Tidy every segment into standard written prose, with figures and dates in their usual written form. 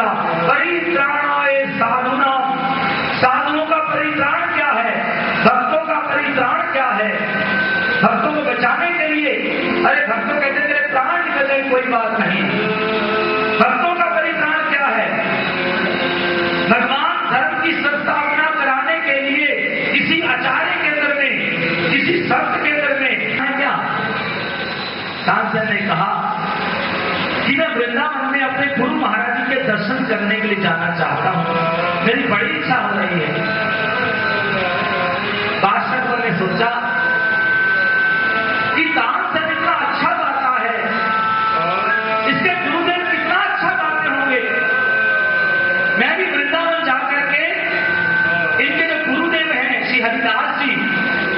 किया। परित्राणाय साधुना, साधुओं का परित्राण क्या है, भक्तों का परित्राण क्या है, भक्तों को बचाने के लिए। अरे भक्तों कहते तेरे प्राण निकल गए, कोई बात नहीं। भक्तों का परित्राण क्या है, भगवान धर्म की संस्थापना कराने के लिए किसी आचार्य केंद्र में, किसी संत केंद्र में क्या सांसद ने कहा कि मैं वृंदावन में अपने गुरु महाराज जी के दर्शन करने के लिए जाना चाहता हूं, मेरी बड़ी इच्छा हो रही है। बादशाह ने सोचा कि तानसेन इतना अच्छा गाता है, इसके गुरुदेव कितना अच्छा गाते होंगे, मैं भी वृंदावन जाकर के इनके जो गुरुदेव हैं श्री हरिदास जी,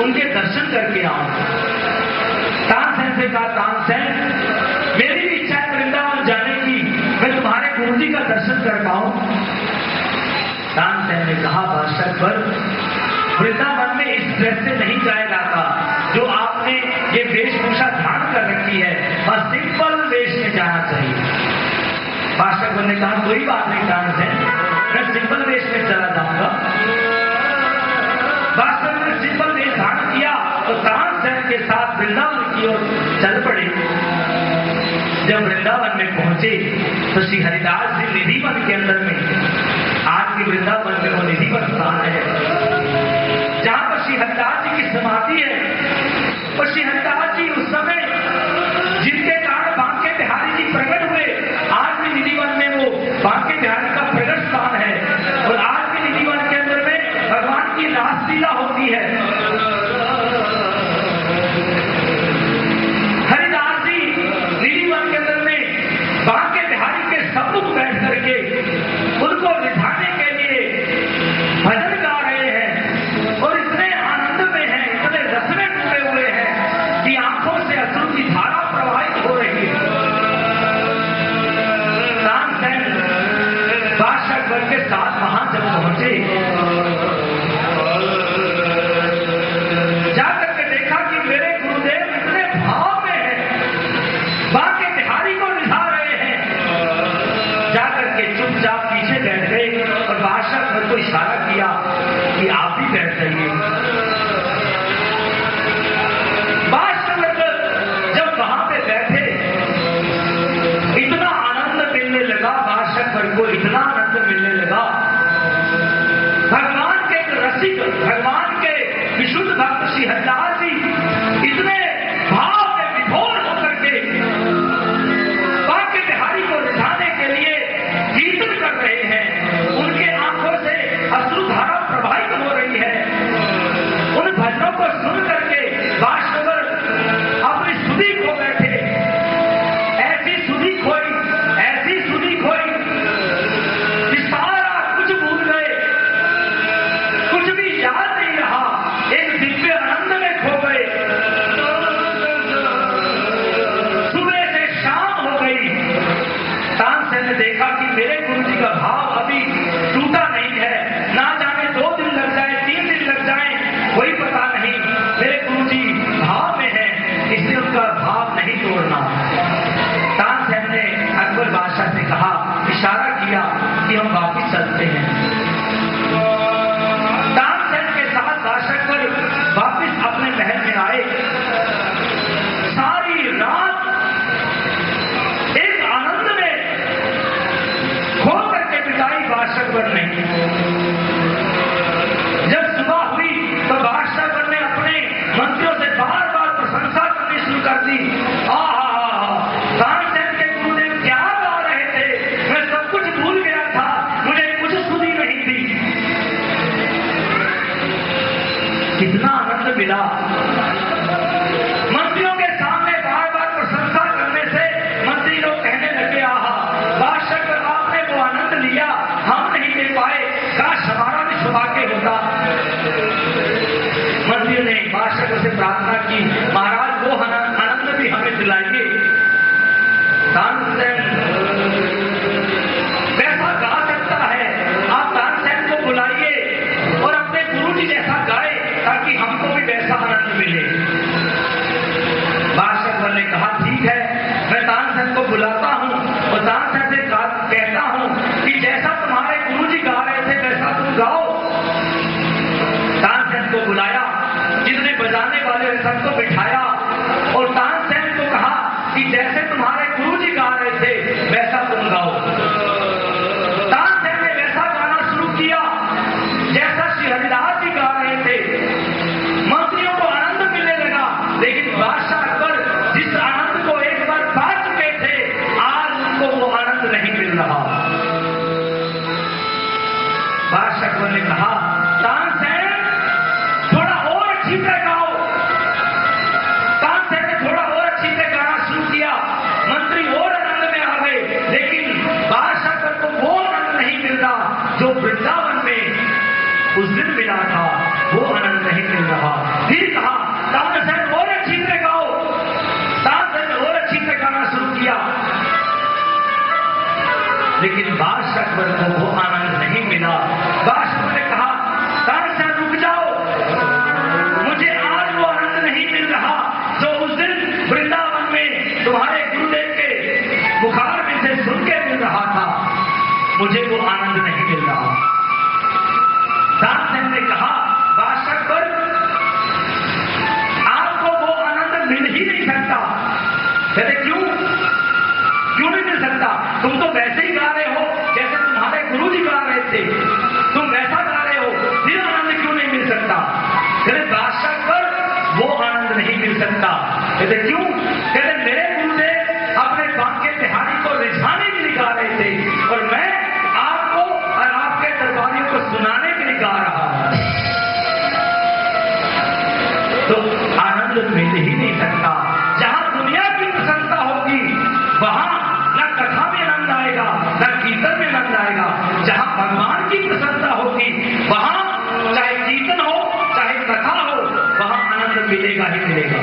उनके दर्शन करके आऊं। तानसेन से कहा, तानसेन मेरी भी इच्छा है वृंदावन जाने की, मैं तुम्हारे गुरु जी का दर्शन कर पाऊं। तानसेन ने कहा, बादशाह पर वृंदावन में इस ड्रेस से नहीं जाया जाता, जो आपने ये वेशभूषा धारण कर रखी है, बस सिंपल वेश में जाना चाहिए। बादशाह ने कहा, कोई बात नहीं तानसेन, मैं सिंपल वेश में चला जाऊंगा। बादशाह ने सिंपल वेश धारण किया तो तानसेन के साथ वृंदावन की ओर चल पड़े। जब वृंदावन में पहुंचे तो श्री हरिदास जी निधिवन के अंदर में, आज के वृंदावन में वो निधिवन स्थान है जहां पर श्री हरिदास जी की समाधि है। और श्री हरिदास जी उस समय जिनके कारण बांके बिहारी जी प्रकट हुए, आज भी निधिवन में वो बांके बिहारी का प्रकट स्थान है। और आज भी निधिवन के अंदर में भगवान की रासलीला होती है। हरिदास जी निधिवन के अंदर में बांके बिहारी के सम्मुख बैठ करके उनको रिझाने के लिए भजन गा रहे हैं और इतने आनंद में हैं, इतने रस में डूबे हुए हैं कि आंखों से अश्रु की धारा प्रवाहित हो रही है। तानसेन बादशाह अकबर के साथ वहां जब पहुंचे, जाकर के देखा कि मेरे गुरुदेव इतने भाव में हैं, बांके बिहारी को रिझा रहे हैं। जाकर के चुपचाप पीछे बैठ गए और बादशाह अकबर को इशारा किया कि आप भी बैठ जाइए। बादशाह अकबर जब वहां पे बैठे, इतना आनंद मिलने लगा, बादशाह अकबर को इतना आनंद मिलने लगा। भगवान के रसिक, भगवान के विशुद्ध भक्त श्री हरिदास जी इतने भाव में विभोर होकर के बांके बिहारी को रिझाने के लिए कीर्तन कर रहे हैं। उनके आंखों से अश्रुधारा प्रवाहित हो रही है। उन भजनों को सुन करके बादशाह अपनी सुधि खो बैठे। ऐसी सुधि खोई, ऐसी सुधि खोई कि सारा कुछ भूल गए, कुछ भी याद नहीं रहा, एक दिव्य आनंद में खो गए। सुबह से शाम हो गई। तानसेन ने देखा कि मेरे गुरु जी का भाव अभी टूटा नहीं है, ना जाने 2 दिन लग जाए, 3 दिन लग जाए, कोई पता नहीं। मेरे गुरु जी भाव में है, इसलिए उनका भाव नहीं तोड़ना। तानसेन ने अकबर बादशाह से कहा, इशारा किया कि हम वापिस चलते हैं। तानसेन के साथ बादशाह अकबर वापिस अपने महल में आए। सारी रात एक आनंद में खो करके बिताई बादशाह अकबर ने। जब सुबह हुई तो बादशाह अकबर ने अपने मंत्रियों से बार बार प्रशंसा करनी शुरू कर दी। तानसेन के गुरुदेव क्या गा रहे थे, मैं सब कुछ भूल गया था, मुझे कुछ सुनी नहीं थी। कितना आनंद मिला। मंत्रियों के सामने बार बार प्रशंसा करने से मंत्री लोग कहने लगे, आहा बादशाह अकबर आपने वो आनंद लिया, हम नहीं ले पाए, काश हमारा भी सौभाग्य होता। मंत्री ने बादशाह अकबर से प्रार्थना की, महाराज वो आनंद भी हमें दिलाइए। तानसेन कैसा गा सकता है, आप तानसेन को बुलाइए और अपने गुरु जी जैसा गाए ताकि हमको भी वैसा आनंद तुम गाओ। तानसेन को बुलाया, जितने बजाने वाले सबको बिठाया और तानसेन को कहा कि जैसे तुम्हारे गुरुजी गा रहे थे वैसा तुम गाओ। तानसेन ने वैसा गाना शुरू किया जैसा श्री हरिदास जी गा रहे थे। मंत्रियों को आनंद मिलने लगा, लेकिन बादशाह अकबर जिस आनंद को एक बार पा चुके थे आज उनको वो आनंद नहीं मिल रहा। बादशाह अकबर ने कहा, तानसेन थोड़ा और अच्छी से गाओ। तानसेन ने थोड़ा और अच्छी से गाना शुरू किया। मंत्री और आनंद में आ गए, लेकिन बादशाह अकबर को वो आनंद नहीं मिल रहा जो वृंदावन में उस दिन मिला था, वो आनंद नहीं मिल रहा। फिर कहा, तानसेन और अच्छी से गाओ। तानसेन ने और अच्छी से गाना शुरू किया, लेकिन बादशाह अकबर को वो आनंद नहीं मिला। बादशाह ने कहा, तानसेन रुक जाओ, मुझे आज वो आनंद नहीं मिल रहा जो उस दिन वृंदावन में तुम्हारे गुरुदेव के बुखार में से सुन के मिल रहा था, मुझे वो आनंद नहीं मिल रहा। तानसेन ने कहा, बादशाह अकबर आपको वो आनंद मिल ही नहीं सकता। कहते क्यों नहीं मिल सकता? तुम तो वैसे ही गा रहे हो जैसे तुम्हारे गुरुजी गा रहे थे, तुम वैसा गा रहे हो, फिर आनंद क्यों नहीं मिल सकता? कहते बादशाह अकबर वो आनंद नहीं मिल सकता। कहते क्यों? कहते मेरे गुरुदेव अपने बांके बिहारी को रिझाने के लिए गा रहे थे और मैं आपको और आपके दरबारियों को सुनाने के लिए गा रहा हूं, तो आनंद मिल ही नहीं सकता। जहां दुनिया की प्रसन्नता होगी वहां न कथा में आनंद आएगा न कीर्तन में आनंद आएगा। जहां भगवान की प्रसन्नता होगी वहां चाहे कीर्तन हो चाहे कथा हो, वहां आनंद मिलेगा ही मिलेगा।